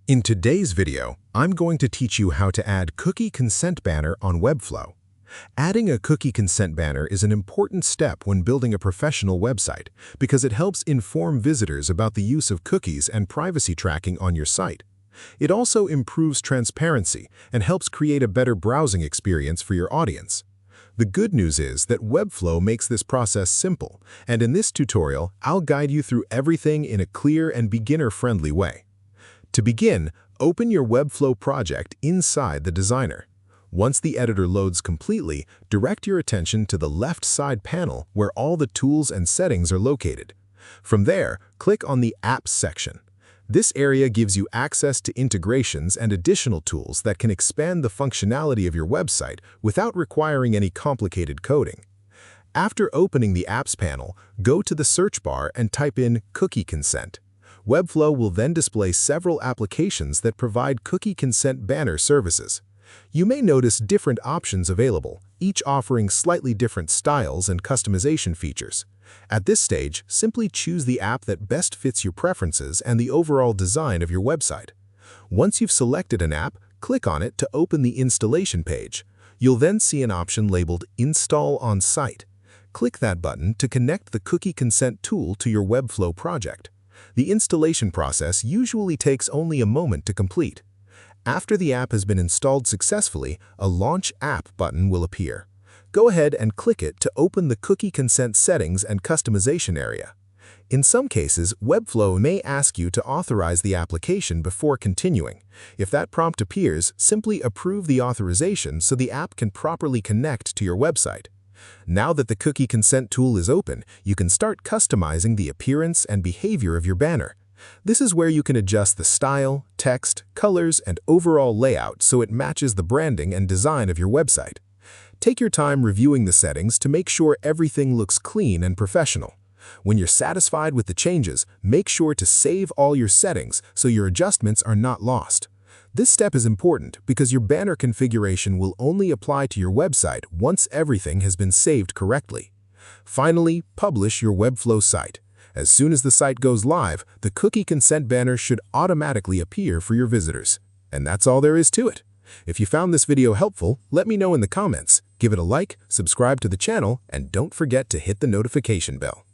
In today's video, I'm going to teach you how to add cookie consent banner on Webflow. Adding a cookie consent banner is an important step when building a professional website because it helps inform visitors about the use of cookies and privacy tracking on your site. It also improves transparency and helps create a better browsing experience for your audience. The good news is that Webflow makes this process simple, and in this tutorial, I'll guide you through everything in a clear and beginner-friendly way. To begin, open your Webflow project inside the designer. Once the editor loads completely, direct your attention to the left side panel where all the tools and settings are located. From there, click on the Apps section. This area gives you access to integrations and additional tools that can expand the functionality of your website without requiring any complicated coding. After opening the Apps panel, go to the search bar and type in Cookie Consent. Webflow will then display several applications that provide cookie consent banner services. You may notice different options available, each offering slightly different styles and customization features. At this stage, simply choose the app that best fits your preferences and the overall design of your website. Once you've selected an app, click on it to open the installation page. You'll then see an option labeled Install on Site. Click that button to connect the cookie consent tool to your Webflow project. The installation process usually takes only a moment to complete. After the app has been installed successfully, a Launch App button will appear. Go ahead and click it to open the cookie consent settings and customization area. In some cases, Webflow may ask you to authorize the application before continuing. If that prompt appears, simply approve the authorization so the app can properly connect to your website. Now that the cookie consent tool is open, you can start customizing the appearance and behavior of your banner. This is where you can adjust the style, text, colors, and overall layout so it matches the branding and design of your website. Take your time reviewing the settings to make sure everything looks clean and professional. When you're satisfied with the changes, make sure to save all your settings so your adjustments are not lost. This step is important because your banner configuration will only apply to your website once everything has been saved correctly. Finally, publish your Webflow site. As soon as the site goes live, the cookie consent banner should automatically appear for your visitors. And that's all there is to it. If you found this video helpful, let me know in the comments. Give it a like, subscribe to the channel, and don't forget to hit the notification bell.